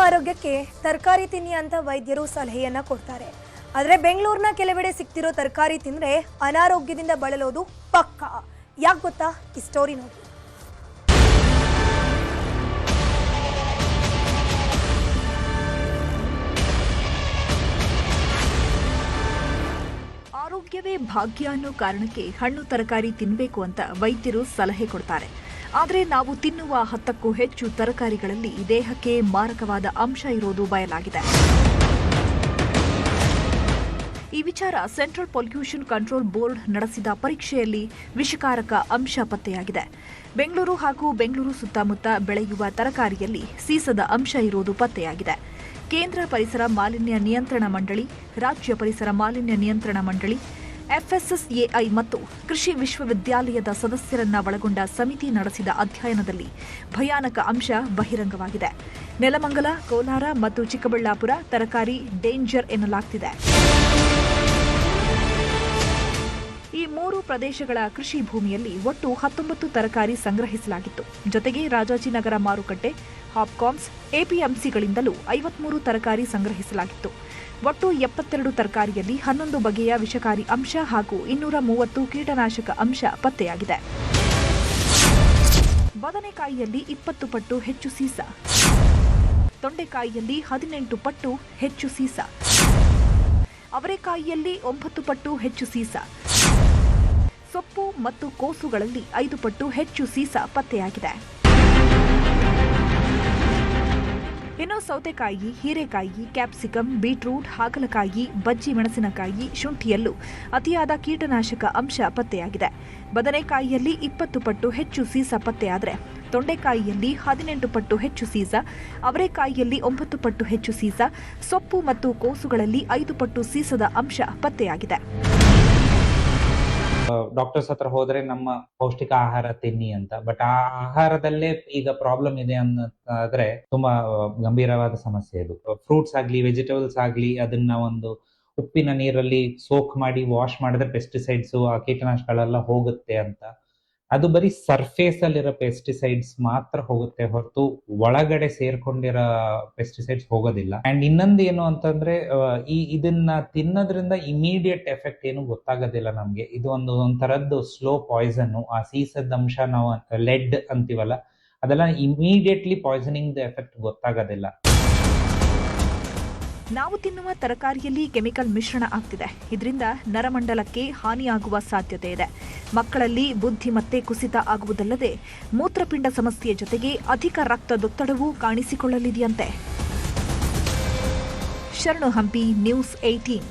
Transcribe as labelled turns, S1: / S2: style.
S1: ಆರೋಗ್ಯಕ್ಕೆ ತರಕಾರಿ ತಿನ್ನಿ ಅಂತ ವೈದ್ಯರು ಸಲಹೆಯನ್ನ ಕೊಡ್ತಾರೆ. ಆದರೆ ಬೆಂಗಳೂರಿನ ಕೆಲವೆಡೆ ಸಿಗ್ತಿರೋ ತರಕಾರಿ ತಿಂದ್ರೆ ಅನಾರೋಗ್ಯದಿಂದ ಬಳಲೋದು ಪಕ್ಕಾ. ಯಾಕೆ ಗೊತ್ತಾ? ಈ ಸ್ಟೋರಿ ನೋಡಿ.
S2: ಆರೋಗ್ಯವೇ ಭಾಗ್ಯ ಅನ್ನೋ ಕಾರಣಕ್ಕೆ ಹಣ್ಣು ತರಕಾರಿ ತಿನ್ನಬೇಕು ಅಂತ ವೈದ್ಯರು ಸಲಹೆ ಕೊಡ್ತಾರೆ. ಆದರೆ ನಾವು ತಿನ್ನುವ 10ಕ್ಕೂ ಹೆಚ್ಚು ತರಕಾರಿಗಳಲ್ಲಿ ದೇಹಕ್ಕೆ ಮಾರಕವಾದ ಅಂಶ ಇರೋದು ಬಯಲಾಗಿದೆ. ಈ ವಿಚಾರ ಸೆಂಟ್ರಲ್ ಪೊಲ್ಯೂಷನ್ ಕಂಟ್ರೋಲ್ ಬೋರ್ಡ್ ನಡೆಸಿದ ಪರೀಕ್ಷೆಯಲ್ಲಿ ವಿಷಕಾರಕ ಅಂಶ ಪತ್ತೆಯಾಗಿದೆ. ಬೆಂಗಳೂರು ಹಾಗೂ ಬೆಂಗಳೂರು ಸುತ್ತಮುತ್ತ ಬೆಳೆಯುವ ತರಕಾರಿಯಲ್ಲಿ ಸೀಸದ ಅಂಶ ಇರೋದು ಪತ್ತೆಯಾಗಿದೆ. ಕೇಂದ್ರ ಪರಿಸರ ಮಾಲಿನ್ಯ ನಿಯಂತ್ರಣ ಮಂಡಳಿ, ರಾಜ್ಯ ಪರಿಸರ ಮಾಲಿನ್ಯ ನಿಯಂತ್ರಣ ಮಂಡಳಿ, FSSAI ಮತ್ತು ಕೃಷಿ ವಿಶ್ವವಿದ್ಯಾಲಯದ ಸದಸ್ಯರನ್ನ ಒಳಗೊಂಡ ಸಮಿತಿ ನಡೆಸಿದ ಅಧ್ಯಯನದಲ್ಲಿ ಭಯಾನಕ ಅಂಶ ಬಹಿರಂಗವಾಗಿದೆ. ನೆಲಮಂಗಲ, ಕೋಲಾರ ಮತ್ತು ಚಿಕ್ಕಬಳ್ಳಾಪುರ ತರಕಾರಿ ಡೇಂಜರ್ ಎನ್ನಲಾಗ್ತಿದೆ. ಈ 3 ಪ್ರದೇಶಗಳ ಕೃಷಿ ಭೂಮಿಯಲ್ಲಿ ಒಟ್ಟು 19 ತರಕಾರಿ ಸಂಗ್ರಹಿಸಲಾಗಿತ್ತು. ಜೊತೆಗೆ ರಾಜಾಜಿನಗರ ಮಾರುಕಟ್ಟೆ, ಹಾಪ್ಕಾಮ್ಸ್, APMCಗಳಿಂದಲೂ 53 ತರಕಾರಿ ಸಂಗ್ರಹಿಸಲಾಗಿತ್ತು. ಒಟ್ಟು 72 ತರಕಾರಿಯಲ್ಲಿ 11 ಬಗೆಯ ವಿಷಕಾರಿ ಅಂಶ ಹಾಗೂ 230 ಕೀಟನಾಶಕ ಅಂಶ ಪತ್ತೆಯಾಗಿದೆ. ಬದನೆಕಾಯಿಯಲ್ಲಿ 20 ಪಟ್ಟು ಹೆಚ್ಚು ಸೀಸ, ತೊಂಡೆಕಾಯಿಯಲ್ಲಿ 18 ಪಟ್ಟು ಹೆಚ್ಚು ಸೀಸ, ಅವರೆಕಾಯಿಯಲ್ಲಿ 9 ಪಟ್ಟು ಹೆಚ್ಚು ಸೀಸ, ಸೊಪ್ಪು ಮತ್ತು ಕೋಸುಗಳಲ್ಲಿ 5 ಪಟ್ಟು ಹೆಚ್ಚು ಸೀಸ ಪತ್ತೆಯಾಗಿದೆ. ಇನ್ನು ಸೌತೆಕಾಯಿ, ಹೀರೆಕಾಯಿ, ಕ್ಯಾಪ್ಸಿಕಮ್, ಬೀಟ್ರೂಟ್, ಹಾಗಲಕಾಯಿ, ಬಜ್ಜಿ ಮೆಣಸಿನಕಾಯಿ, ಶುಂಠಿಯಲ್ಲೂ ಅತಿಯಾದ ಕೀಟನಾಶಕ ಅಂಶ ಪತ್ತೆಯಾಗಿದೆ. ಬದನೆಕಾಯಿಯಲ್ಲಿ 20 ಪಟ್ಟು ಹೆಚ್ಚು ಸೀಸ ಪತ್ತೆಯಾದರೆ ತೊಂಡೆಕಾಯಿಯಲ್ಲಿ 18 ಪಟ್ಟು ಹೆಚ್ಚು ಸೀಸ, ಅವರೆಕಾಯಿಯಲ್ಲಿ 9 ಪಟ್ಟು ಹೆಚ್ಚು ಸೀಸ, ಸೊಪ್ಪು ಮತ್ತು ಕೋಸುಗಳಲ್ಲಿ 5 ಪಟ್ಟು ಸೀಸದ ಅಂಶ ಪತ್ತೆಯಾಗಿದೆ.
S3: ಡಾಕ್ಟರ್ಸ್ ಹತ್ರ ಹೋದ್ರೆ ನಮ್ಮ ಪೌಷ್ಟಿಕ ಆಹಾರ ತಿನ್ನಿ ಅಂತ, ಬಟ್ ಆ ಆಹಾರದಲ್ಲೇ ಈಗ ಪ್ರಾಬ್ಲಮ್ ಇದೆ ಅನ್ನೋದಾದ್ರೆ ತುಂಬಾ ಗಂಭೀರವಾದ ಸಮಸ್ಯೆ ಇದು. ಫ್ರೂಟ್ಸ್ ಆಗ್ಲಿ, ವೆಜಿಟೇಬಲ್ಸ್ ಆಗ್ಲಿ, ಅದನ್ನ ಒಂದು ಉಪ್ಪಿನ ನೀರಲ್ಲಿ ಸೋಕ್ ಮಾಡಿ ವಾಶ್ ಮಾಡಿದ್ರೆ ಪೆಸ್ಟಿಸೈಡ್ಸ್, ಆ ಕೀಟನಾಶಕಗಳೆಲ್ಲ ಹೋಗುತ್ತೆ ಅಂತ. ಅದು ಬರೀ ಸರ್ಫೇಸ್ ಅಲ್ಲಿರೋ ಪೆಸ್ಟಿಸೈಡ್ಸ್ ಮಾತ್ರ ಹೋಗುತ್ತೆ ಹೊರತು ಒಳಗಡೆ ಸೇರ್ಕೊಂಡಿರೋ ಪೆಸ್ಟಿಸೈಡ್ಸ್ ಹೋಗೋದಿಲ್ಲ. ಅಂಡ್ ಇನ್ನೊಂದು ಏನು ಅಂತಂದ್ರೆ, ಇದನ್ನ ತಿನ್ನೋದ್ರಿಂದ ಇಮಿಡಿಯೇಟ್ ಎಫೆಕ್ಟ್ ಏನು ಗೊತ್ತಾಗೋದಿಲ್ಲ ನಮ್ಗೆ. ಇದು ಒಂಥರದ್ದು ಸ್ಲೋ ಪಾಯ್ಸನ್. ಆ ಸೀಸದ ಅಂಶ ನಾವು ಲೆಡ್ ಅಂತೀವಲ್ಲ, ಅದೆಲ್ಲ ಇಮಿಡಿಯೇಟ್ಲಿ ಪಾಯ್ಸನಿಂಗ್ ಎಫೆಕ್ಟ್ ಗೊತ್ತಾಗೋದಿಲ್ಲ.
S2: ನಾವು ತಿನ್ನುವ ತರಕಾರಿಯಲ್ಲಿ ಕೆಮಿಕಲ್ ಮಿಶ್ರಣ ಆಗ್ತಿದೆ. ಇದರಿಂದ ನರಮಂಡಲಕ್ಕೆ ಹಾನಿಯಾಗುವ ಸಾಧ್ಯತೆ ಇದೆ. ಮಕ್ಕಳಲ್ಲಿ ಬುದ್ಧಿಮತ್ತೆ ಕುಸಿತ ಆಗುವುದಲ್ಲದೆ ಮೂತ್ರಪಿಂಡ ಸಮಸ್ಯೆ ಜೊತೆಗೆ ಅಧಿಕ ರಕ್ತದೊತ್ತಡವೂ ಕಾಣಿಸಿಕೊಳ್ಳಲಿದೆಯಂತೆ. ಶರಣು ಹಂಪಿ, ನ್ಯೂಸ್ 18.